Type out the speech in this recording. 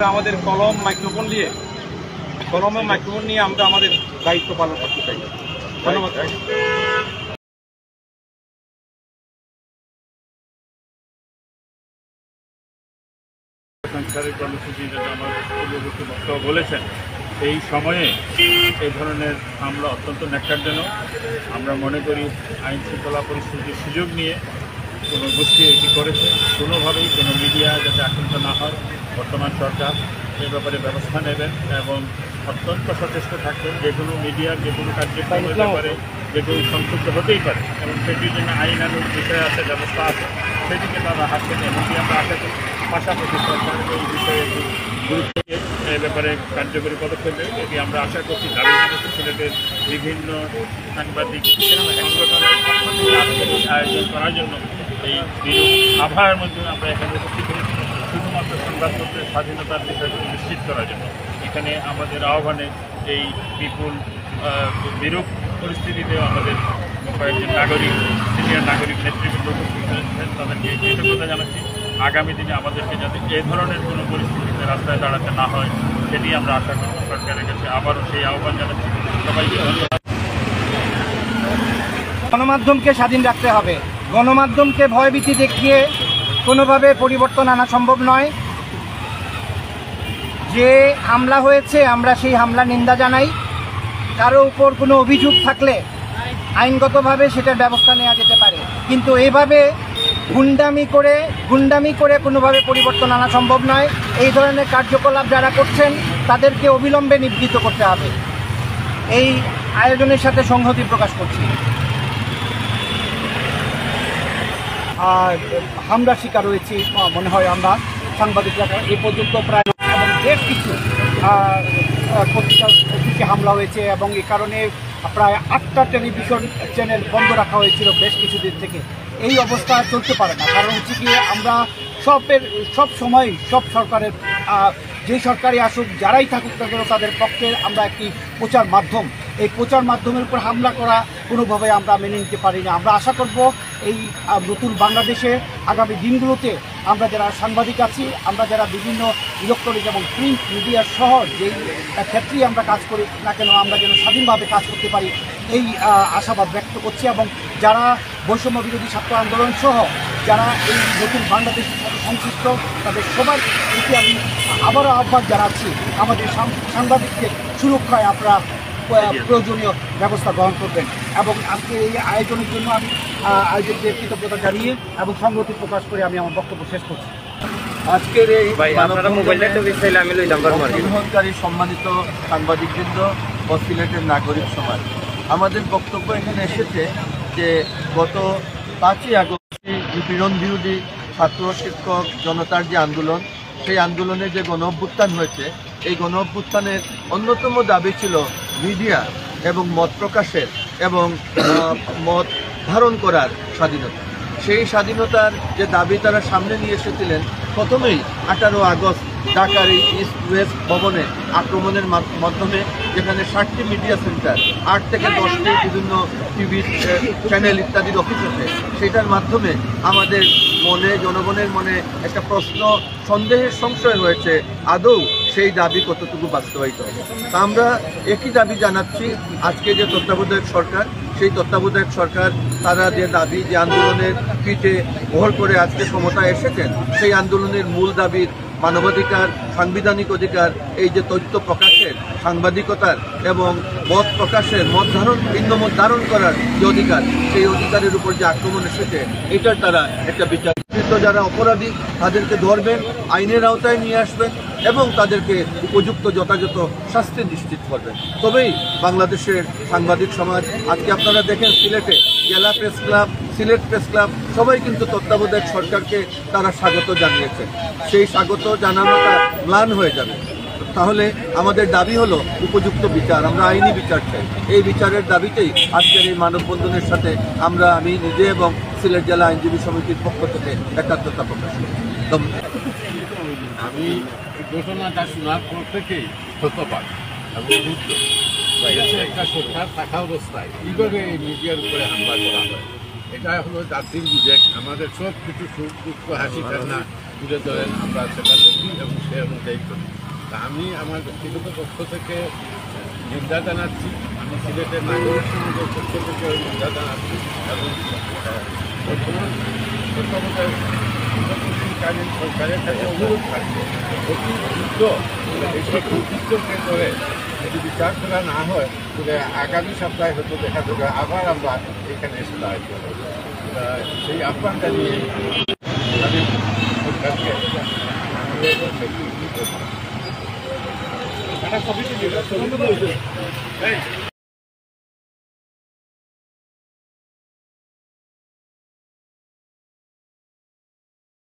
আমাদের কলম মাইক্রোফোন নিয়ে আমরা আমাদের দায়িত্ব পালন করতে চাই। ধন্যবাদ। সংস্কারের কর্মসূচি যেটা আমার পূর্ববর্তী বক্তব্য বলেছেন, এই সময়ে এই ধরনের হামলা অত্যন্ত ন্যাক্কারজনক। আমরা মনে করি আইন শৃঙ্খলা পরিস্থিতির সুযোগ নিয়ে কোনো গোষ্ঠী এটি করেছে। কোনোভাবেই কোনো মিডিয়া যাতে আক্রান্ত না হয়, বর্তমান সরকার এ ব্যাপারে ব্যবস্থা নেবেন এবং অত্যন্ত সচেষ্ট থাকবেন। যে কোনো মিডিয়ার যে কোনো কার্যক্রমের ব্যাপারে যে কেউ সংযুক্ত হতেই পারে এবং সেটির জন্য আইনানুগ বিষয় আছে, ব্যবস্থা আছে, সেটিকে তারা হাতে নিয়ে এমনকি আমরা আশা করি পাশাপাশি সরকারের এই বিষয়ে একটু গুরুত্ব দিয়ে এ ব্যাপারে কার্যকরী পদক্ষেপ নেবে। এটি আমরা আশা করছি। দাবি জানাচ্ছি সিলেটের বিভিন্ন সাংবাদিক সংগঠনের আয়োজন করার জন্য এই আবহাওয়ার মধ্যে আমরা এখানে উপস্থিত হয়েছি শুধুমাত্র সংবাদপত্রের স্বাধীনতার বিষয়টি নিশ্চিত করার জন্য। এখানে আমাদের আহ্বানে এই বিপুল বিরূপ পরিস্থিতিতেও আমাদের কয়েকজন নাগরিক, সিনিয়র নাগরিক নেতৃবৃন্দ উপস্থিত হয়েছেন, তাদেরকে কৃতজ্ঞতা জানাচ্ছি। আগামী দিনে আমাদেরকে যাতে এ ধরনের কোনো পরিস্থিতিতে রাস্তায় দাঁড়াতে না হয় সেটি আমরা আশা করব। সরকারের কাছে আবারও সেই আহ্বান জানাচ্ছি। সবাইকে ধন্যবাদ। গণমাধ্যমকে স্বাধীন রাখতে হবে। গণমাধ্যমকে ভয়ভীতি দেখিয়ে কোনোভাবে পরিবর্তন আনা সম্ভব নয়। যে হামলা হয়েছে আমরা সেই হামলা নিন্দা জানাই। কারো উপর কোনো অভিযোগ থাকলে আইনগতভাবে সেটার ব্যবস্থা নেওয়া যেতে পারে, কিন্তু এভাবে গুন্ডামি করে কোনোভাবে পরিবর্তন আনা সম্ভব নয়। এই ধরনের কার্যকলাপ যারা করছেন তাদেরকে অবিলম্বে নিবৃত্ত করতে হবে। এই আয়োজনের সাথে সংহতি প্রকাশ করছি। হামলার শিকার হয়েছি মনে হয় আমরা সাংবাদিকরা এ পর্যন্ত প্রায়, এবং বেশ কিছু পত্রিকার অফিসে হামলা হয়েছে এবং এই কারণে প্রায় 8টা টেলিভিশন চ্যানেল বন্ধ রাখা হয়েছিল বেশ কিছুদিন থেকে। এই অবস্থা চলতে পারে না। কারণ হচ্ছে কি, আমরা সব সময় সব সরকারের যেই সরকারই আসুক, যারাই থাকুক না কেন, তাদের পক্ষে আমরা একটি প্রচার মাধ্যম। এই প্রচার মাধ্যমের উপর হামলা করা কোনোভাবে আমরা মেনে নিতে পারি না। আমরা আশা করব এই নতুন বাংলাদেশে আগামী দিনগুলোতে আমরা যারা সাংবাদিক আছি, আমরা যারা বিভিন্ন ইলেকট্রনিক এবং প্রিন্ট মিডিয়ার সহ যেই ক্ষেত্রেই আমরা কাজ করি না কেন, আমরা যেন স্বাধীনভাবে কাজ করতে পারি এই আশাবাদ ব্যক্ত করছি। এবং যারা বৈষম্য বিরোধী ছাত্র আন্দোলন সহ যারা এই নতুন বাংলাদেশের সাথে সংশ্লিষ্ট, তাদের সবার প্রতি আমি আবারও আহ্বান জানাচ্ছি, আমাদের সাংবাদিকদের সুরক্ষায় আপনারা প্রয়োজনীয় ব্যবস্থা গ্রহণ করবেন। এবং আজকে এই আয়োজনের জন্য আমি আয়োজকদের কৃতজ্ঞতা জানিয়ে এবং সংহতি প্রকাশ করে আমি আমার বক্তব্য শেষ করছি। আজকের এই গ্রহণকারী সম্মানিত সাংবাদিকবৃন্দ ও সিলেটের নাগরিক সমাজ, আমাদের বক্তব্য এখানে এসেছে যে গত 5ই আগস্ট নিপীড়ন বিরোধী ছাত্র শিক্ষক জনতার যে আন্দোলন, সেই আন্দোলনে যে গণ অভ্যুত্থান হয়েছে, এই গণ অভ্যুত্থানের অন্যতম দাবি ছিল মিডিয়া এবং মত প্রকাশের এবং মত ধারণ করার স্বাধীনতা। সেই স্বাধীনতার যে দাবি তারা সামনে নিয়ে এসেছিলেন, প্রথমেই 18 আগস্ট ঢাকার এই ইস্ট ওয়েস্ট ভবনে আক্রমণের মাধ্যমে, যেখানে 60টি মিডিয়া সেন্টার, 8 থেকে 10টি বিভিন্ন টিভি চ্যানেল ইত্যাদির অফিস আছে, সেটার মাধ্যমে আমাদের মনে, জনগণের মনে একটা প্রশ্ন, সন্দেহের সংশয় হয়েছে আদৌ সেই দাবি কতটুকু বাস্তবায়িত হবে। তা আমরা একই দাবি জানাচ্ছি, আজকে যে তত্ত্বাবধায়ক সরকার, সেই তত্ত্বাবধায়ক সরকার তারা যে দাবি, যে আন্দোলনের পিঠে ভর করে আজকে ক্ষমতায় এসেছেন, সেই আন্দোলনের মূল দাবির মানবাধিকার, সাংবিধানিক অধিকার, এই যে তথ্য প্রকাশের, সাংবাদিকতার এবং মত প্রকাশের, ভিন্ন মত ধারণ করার যে অধিকার, সেই অধিকারের উপর যে আক্রমণ এসেছে, এটার তারা একটা বিচার, যারা অপরাধী তাদেরকে ধরবেন, আইনের আওতায় নিয়ে আসবেন এবং তাদেরকে উপযুক্ত যথাযথ শাস্তি নিশ্চিত করবেন। তবেই বাংলাদেশের সাংবাদিক সমাজ, আজকে আপনারা দেখেন সিলেটে জেলা press club, Sylhet press club সবাই কিন্তু তত্ত্বাবধায়ক সরকারকে তারা স্বাগত জানিয়েছেন। সেই স্বাগত জানানোটা ম্লান হয়ে যাবে। তাহলে আমাদের দাবি হলো উপযুক্ত বিচার, আমরা আইনি বিচার চাই। এই বিচারের দাবিতেই আজকের এই মানববন্ধনের সাথে আমি নিজে এবং সিলেট জেলা আইনজীবী সমিতির পক্ষ থেকে একাত্মতা প্রকাশ করি। আমি ঘটনাটা শোনার পর থেকেই হতবাক এবং বুদ্ধ একটা সরকার থাকা অবস্থায় কীভাবে এই মিডিয়ার উপরে হামলা করা হয়, এটা হলো জাতির বিবেক। আমাদের সব কিছু সুখ দুঃখ হাসি কান্না তুলে ধরেন, আমরা সেটা দেখি এবং সে অনুযায়ী করি। তা আমি আমার ব্যক্তিগত পক্ষ থেকে নিন্দা জানাচ্ছি, আমি সিলেটের নাগরিক সমাজের পক্ষ থেকে নিন্দা জানাচ্ছি এবং বর্তমান তত্ত্বাবধায়কালীন সরকারের কাছে অনুরোধ থাকবে অতি দ্রুত এইসব দুর্বৃত্তকে ধরে যদি বিচার করা না হয় তবে আগামী সপ্তাহে হয়তো দেখা যাবে আবার আমরা এখানে এসে দাঁড়াতে হবে। সেই আহ্বান জানিয়ে আমি সরকারকে একটা কমিটি